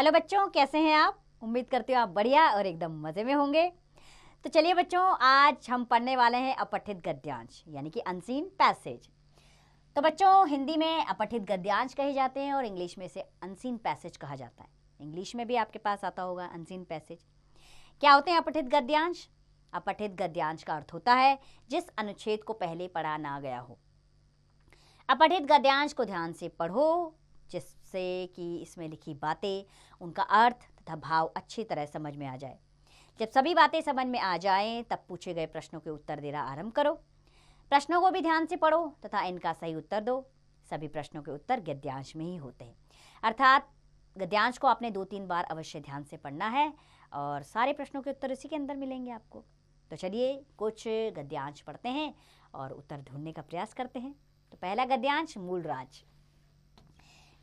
Hello बच्चों, कैसे हैं आप? उम्मीद करती हूँ आप बढ़िया और एकदम मज़े में होंगे। तो चलिए बच्चों, आज हम पढ़ने वाले हैं अपठित गद्यांश यानी कि अनसीन पैसेज। तो बच्चों, हिंदी में अपठित गद्यांश कहे जाते हैं और इंग्लिश में इसे अनसीन पैसेज कहा जाता है। इंग्लिश में भी आपके पास आता होगा अनसीन पैसेज। क्या होते हैं अपठित गद्यांश? अपठित गद्यांश का अर्थ होता है जिस अनुच्छेद को पहले पढ़ा ना गया हो। अपठित गद्यांश को ध्यान से पढ़ो, जिससे कि इसमें लिखी बातें, उनका अर्थ तथा भाव अच्छी तरह समझ में आ जाए। जब सभी बातें समझ में आ जाएं, तब पूछे गए प्रश्नों के उत्तर देना आरंभ करो। प्रश्नों को भी ध्यान से पढ़ो तथा इनका सही उत्तर दो। सभी प्रश्नों के उत्तर गद्यांश में ही होते हैं, अर्थात गद्यांश को आपने 2-3 बार अवश्य ध्यान से पढ़ना है और सारे प्रश्नों के उत्तर इसी के अंदर मिलेंगे आपको। तो चलिए कुछ गद्यांश पढ़ते हैं और उत्तर ढूंढने का प्रयास करते हैं। तो पहला गद्यांश, मूलराज।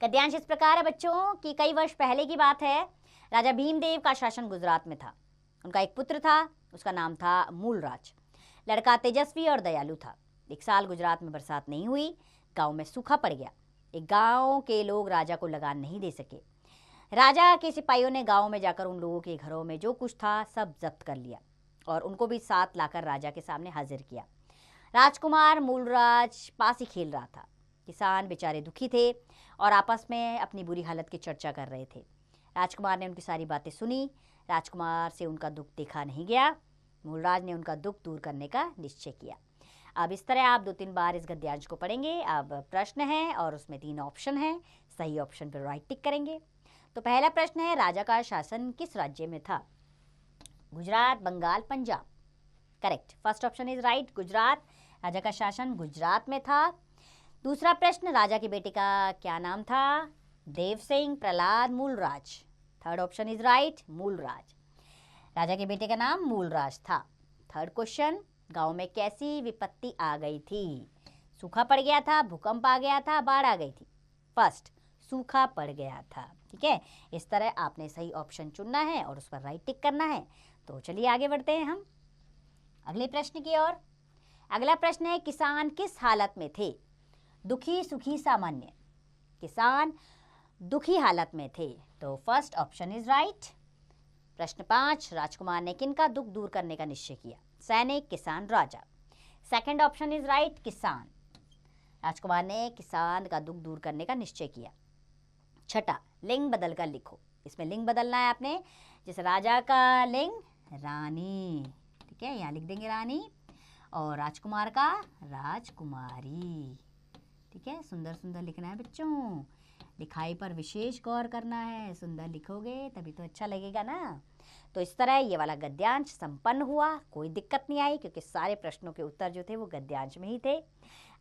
गद्यांश इस प्रकार है बच्चों कि कई वर्ष पहले की बात है। राजा भीमदेव का शासन गुजरात में था। उनका एक पुत्र था, उसका नाम था मूलराज। लड़का तेजस्वी और दयालु था। एक साल गुजरात में बरसात नहीं हुई, गांव में सूखा पड़ गया। एक गांव के लोग राजा को लगान नहीं दे सके। राजा के सिपाहियों ने गांव में जाकर उन लोगों के घरों में जो कुछ था सब जब्त कर लिया और उनको भी साथ लाकर राजा के सामने हाजिर किया। राजकुमार मूलराज पास ही खेल रहा था। किसान बेचारे दुखी थे और आपस में अपनी बुरी हालत की चर्चा कर रहे थे। राजकुमार ने उनकी सारी बातें सुनी। राजकुमार से उनका दुख देखा नहीं गया। मूलराज ने उनका दुख दूर करने का निश्चय किया। अब इस तरह आप 2-3 बार इस गद्यांश को पढ़ेंगे। अब प्रश्न है और उसमें 3 ऑप्शन है। सही ऑप्शन पर राइट टिक करेंगे। तो पहला प्रश्न है, राजा का शासन किस राज्य में था? Gujarat, Bengal, Punjab. Correct, first option is right, Gujarat. राजा का शासन गुजरात में था। दूसरा प्रश्न, राजा के बेटे का क्या नाम था? Dev Singh, Prahlad, Mulraj. Third option is right, Mulraj. राजा के बेटे का नाम मूलराज था। थर्ड क्वेश्चन, गांव में कैसी विपत्ति आ गई थी? सूखा पड़ गया था, भूकंप आ गया था, बाढ़ आ गई थी? फर्स्ट, सूखा पड़ गया था। ठीक है, इस तरह आपने सही ऑप्शन चुनना है और उस पर राइट टिक करना है। तो चलिए आगे बढ़ते हैं हम अगले प्रश्न की ओर। अगला प्रश्न है, किसान किस हालत में थे? दुखी, सुखी, सामान्य। किसान दुखी हालत में थे, तो फर्स्ट ऑप्शन इज राइट। प्रश्न 5, राजकुमार ने किनका दुख दूर करने का निश्चय किया? सैनिक, किसान, राजा। सेकंड ऑप्शन इज राइट, किसान। राजकुमार ने किसान का दुख दूर करने का निश्चय किया। छठा, लिंग बदल कर लिखो। इसमें लिंग बदलना है आपने। जैसे राजा का लिंग रानी, ठीक है, यहाँ लिख देंगे रानी, और राजकुमार का राजकुमारी। ठीक है, सुंदर सुंदर लिखना है बच्चों। लिखाई पर विशेष गौर करना है। सुंदर लिखोगे तभी तो अच्छा लगेगा ना। तो इस तरह ये वाला गद्यांश संपन्न हुआ। कोई दिक्कत नहीं आई क्योंकि सारे प्रश्नों के उत्तर जो थे वो गद्यांश में ही थे।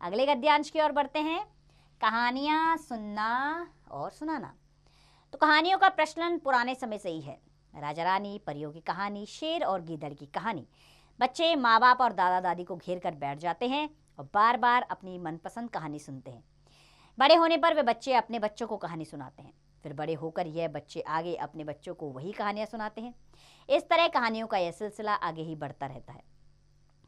अगले गद्यांश की ओर बढ़ते हैं, कहानियाँ सुनना और सुनाना। तो कहानियों का प्रचलन पुराने समय से ही है। राजा रानी, परियों की कहानी, शेर और गीदड़ की कहानी। बच्चे माँ बाप और दादा दादी को घेर कर बैठ जाते हैं और बार बार अपनी मनपसंद कहानी सुनते हैं। बड़े होने पर वे बच्चे अपने बच्चों को कहानी सुनाते हैं। फिर बड़े होकर यह बच्चे आगे अपने बच्चों को वही कहानियाँ सुनाते हैं। इस तरह कहानियों का यह सिलसिला आगे ही बढ़ता रहता है।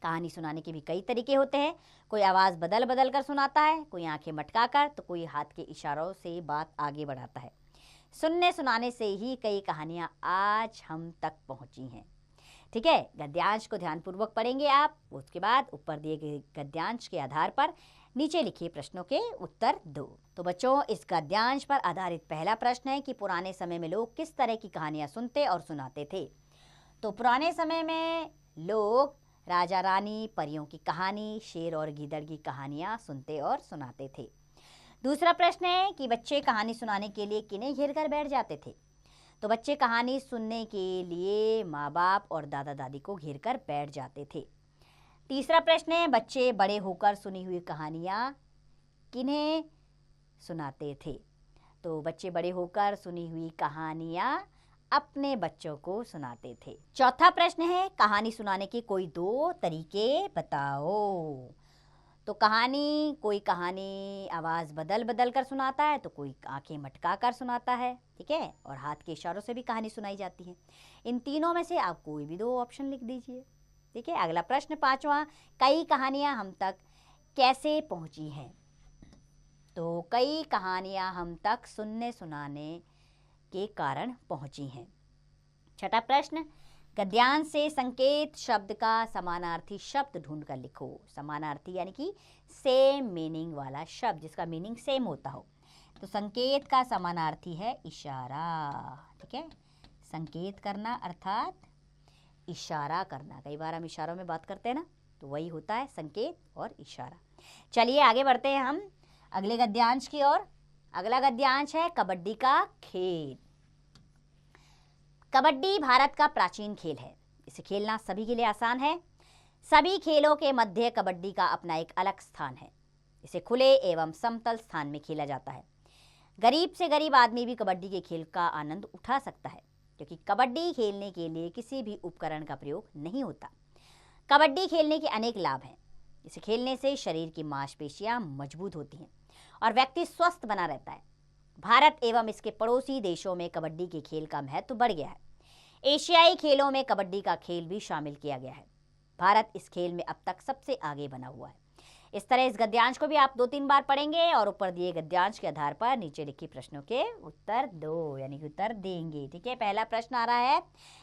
कहानी सुनाने के भी कई तरीके होते हैं। कोई आवाज़ बदल बदल कर सुनाता है, कोई आंखें मटका कर, तो कोई हाथ के इशारों से बात आगे बढ़ाता है। सुनने सुनाने से ही कई कहानियाँ आज हम तक पहुँची हैं। ठीक है, गद्यांश को ध्यानपूर्वक पढ़ेंगे आप। उसके बाद ऊपर दिए गए गद्यांश के आधार पर नीचे लिखे प्रश्नों के उत्तर दो। तो बच्चों, इस गद्यांश पर आधारित पहला प्रश्न है कि पुराने समय में लोग किस तरह की कहानियाँ सुनते और सुनाते थे? तो पुराने समय में लोग राजा रानी, परियों की कहानी, शेर और गीदड़ की कहानियाँ सुनते और सुनाते थे। दूसरा प्रश्न है कि बच्चे कहानी सुनाने के लिए किन्हें घेर कर बैठ जाते थे? तो बच्चे कहानी सुनने के लिए माँ बाप और दादा दादी को घेर कर बैठ जाते थे। तीसरा प्रश्न है, बच्चे बड़े होकर सुनी हुई कहानियाँ किन्हें सुनाते थे? तो बच्चे बड़े होकर सुनी हुई कहानियाँ अपने बच्चों को सुनाते थे। चौथा प्रश्न है, कहानी सुनाने के कोई 2 तरीके बताओ। तो कोई कहानी आवाज़ बदल बदल कर सुनाता है, तो कोई आंखें मटका कर सुनाता है, ठीक है, और हाथ के इशारों से भी कहानी सुनाई जाती है। इन तीनों में से आप कोई भी 2 ऑप्शन लिख दीजिए। ठीक है, अगला प्रश्न 5वां, कई कहानियाँ हम तक कैसे पहुँची हैं? तो कई कहानियाँ हम तक सुनने सुनाने के कारण पहुंची हैं। छठा प्रश्न, गद्यांश से संकेत शब्द का समानार्थी शब्द ढूंढकर लिखो। समानार्थी यानी कि सेम मीनिंग वाला शब्द जिसका मीनिंग सेम होता हो। तो संकेत का समानार्थी है इशारा। ठीक है, संकेत करना अर्थात इशारा करना। कई बार हम इशारों में बात करते हैं ना, तो वही होता है संकेत और इशारा। चलिए आगे बढ़ते हैं हम अगले गद्यांश की ओर। अगला गद्यांश है कबड्डी का खेल। कबड्डी भारत का प्राचीन खेल है। इसे खेलना सभी के लिए आसान है। सभी खेलों के मध्य कबड्डी का अपना एक अलग स्थान है। इसे खुले एवं समतल स्थान में खेला जाता है। गरीब से गरीब आदमी भी कबड्डी के खेल का आनंद उठा सकता है, क्योंकि कबड्डी खेलने के लिए किसी भी उपकरण का प्रयोग नहीं होता। कबड्डी खेलने के अनेक लाभ हैं। इसे खेलने से शरीर की मांसपेशियां मजबूत होती हैं और व्यक्ति स्वस्थ बना रहता है। भारत एवं इसके पड़ोसी देशों में कबड्डी के खेल का महत्व बढ़ गया है। एशियाई खेलों में कबड्डी का खेल भी शामिल किया गया है। भारत इस खेल में अब तक सबसे आगे बना हुआ है। इस तरह इस गद्यांश को भी आप 2-3 बार पढ़ेंगे और ऊपर दिए गद्यांश के आधार पर नीचे लिखे प्रश्नों के उत्तर दो, यानी कि उत्तर देंगे। ठीक है, पहला प्रश्न आ रहा है,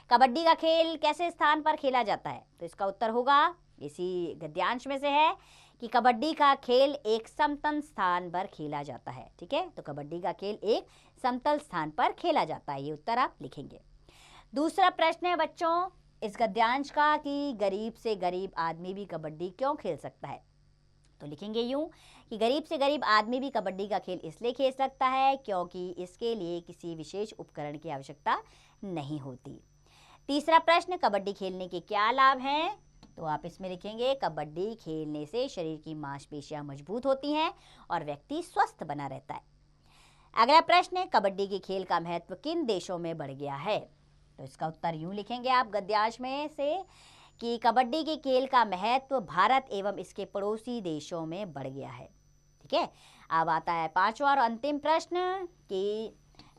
कबड्डी का खेल कैसे स्थान पर खेला जाता है? तो इसका उत्तर होगा, इसी गद्यांश में से है कि कबड्डी का खेल एक समतल स्थान पर खेला जाता है। ठीक है, तो कबड्डी का खेल एक समतल स्थान पर खेला जाता है, ये उत्तर आप लिखेंगे। दूसरा प्रश्न है बच्चों इस गद्यांश का कि गरीब से गरीब आदमी भी कबड्डी क्यों खेल सकता है? तो लिखेंगे यूं कि गरीब से गरीब आदमी भी कबड्डी का खेल इसलिए खेल सकता है क्योंकि इसके लिए किसी विशेष उपकरण की आवश्यकता नहीं होती। तीसरा प्रश्न, कबड्डी खेलने के क्या लाभ हैं? तो आप इसमें लिखेंगे कबड्डी खेलने से शरीर की मांसपेशियां मजबूत होती हैं और व्यक्ति स्वस्थ बना रहता है। अगला प्रश्न, कबड्डी के खेल का महत्व किन देशों में बढ़ गया है? तो इसका उत्तर यूं लिखेंगे आप गद्यांश में से कि कबड्डी के खेल का महत्व भारत एवं इसके पड़ोसी देशों में बढ़ गया है। ठीक है, अब आता है पांचवा और अंतिम प्रश्न कि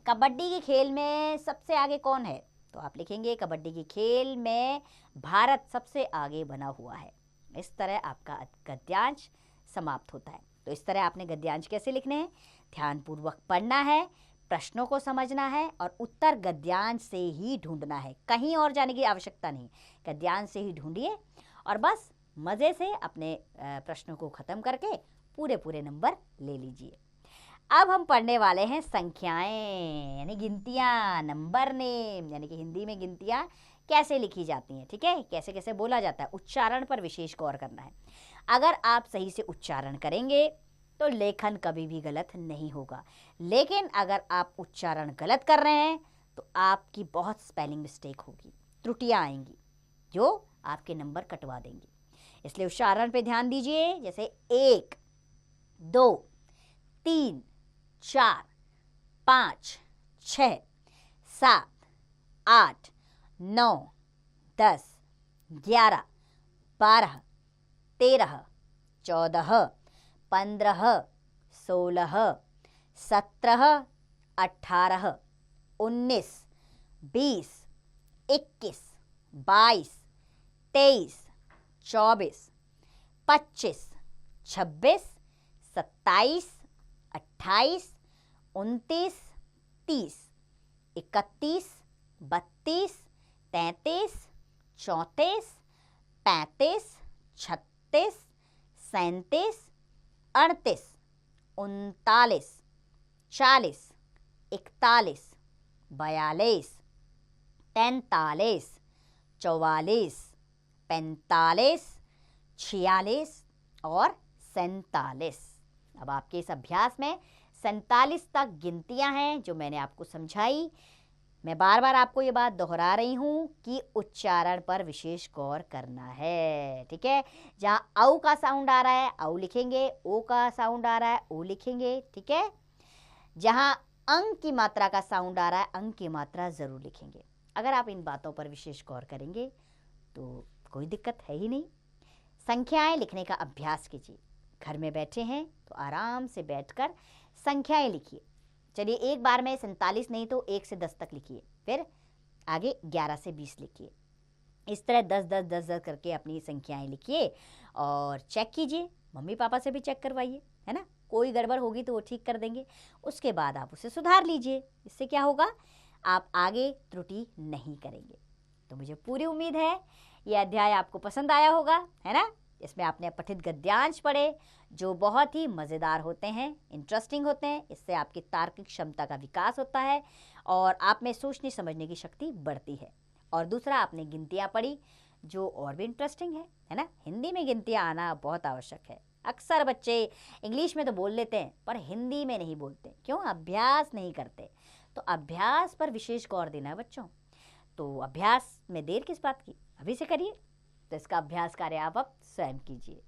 कबड्डी के खेल में सबसे आगे कौन है? तो आप लिखेंगे कबड्डी के खेल में भारत सबसे आगे बना हुआ है। इस तरह आपका गद्यांश समाप्त होता है। तो इस तरह आपने गद्यांश कैसे लिखने हैं? ध्यानपूर्वक पढ़ना है, प्रश्नों को समझना है और उत्तर गद्यांश से ही ढूंढना है। कहीं और जाने की आवश्यकता नहीं, गद्यांश से ही ढूंढिए और बस मज़े से अपने प्रश्नों को ख़त्म करके पूरे नंबर ले लीजिए। अब हम पढ़ने वाले हैं संख्याएं यानी गिनतियाँ, नंबर नेम, यानी कि हिंदी में गिनतियाँ कैसे लिखी जाती हैं। ठीक है, कैसे कैसे बोला जाता है, उच्चारण पर विशेष गौर करना है। अगर आप सही से उच्चारण करेंगे तो लेखन कभी भी गलत नहीं होगा, लेकिन अगर आप उच्चारण गलत कर रहे हैं तो आपकी बहुत स्पेलिंग मिस्टेक होगी, त्रुटियां आएंगी जो आपके नंबर कटवा देंगी। इसलिए उच्चारण पे ध्यान दीजिए। जैसे 1, 2, 3, 4, 5, 6, 7, 8, 9, 10, 11, 12, 13, 14, 15, 16, 17, 18, 19, 20, 21, 22, 23, 24, 25, 26, 27, 28, 29, 30, 31, 32, 33, 34, 35, 36, 37, 38, 39, 40, 41, 42, 43, 44, 45, 46 और 47। अब आपके इस अभ्यास में 47 तक गिनतियां हैं जो मैंने आपको समझाई। मैं बार बार आपको ये बात दोहरा रही हूँ कि उच्चारण पर विशेष गौर करना है। ठीक है, जहाँ औ का साउंड आ रहा है औ लिखेंगे, ओ का साउंड आ रहा है ओ लिखेंगे। ठीक है, जहाँ अंक की मात्रा का साउंड आ रहा है अंक की मात्रा ज़रूर लिखेंगे। अगर आप इन बातों पर विशेष गौर करेंगे तो कोई दिक्कत है ही नहीं। संख्याएं लिखने का अभ्यास कीजिए। घर में बैठे हैं तो आराम से बैठकर संख्याएं लिखिए। चलिए एक बार में 47 नहीं तो 1 से 10 तक लिखिए, फिर आगे 11 से 20 लिखिए। इस तरह 10-10-10-10 करके अपनी संख्याएं लिखिए और चेक कीजिए। मम्मी पापा से भी चेक करवाइए, है ना। कोई गड़बड़ होगी तो वो ठीक कर देंगे, उसके बाद आप उसे सुधार लीजिए। इससे क्या होगा आप आगे त्रुटि नहीं करेंगे। तो मुझे पूरी उम्मीद है ये अध्याय आपको पसंद आया होगा, है ना। इसमें आपने पठित गद्यांश पढ़े जो बहुत ही मज़ेदार होते हैं, इंटरेस्टिंग होते हैं। इससे आपकी तार्किक क्षमता का विकास होता है और आप में सोचने समझने की शक्ति बढ़ती है। और दूसरा, आपने गिनतियाँ पढ़ी जो और भी इंटरेस्टिंग है ना। हिंदी में गिनतियाँ आना बहुत आवश्यक है। अक्सर बच्चे इंग्लिश में तो बोल लेते हैं पर हिंदी में नहीं बोलते, क्यों? अभ्यास नहीं करते। तो अभ्यास पर विशेष गौर देना है बच्चों। तो अभ्यास में देर किस बात की, अभी से करिए। तो इसका अभ्यास कार्य आप अब स्वयं कीजिए।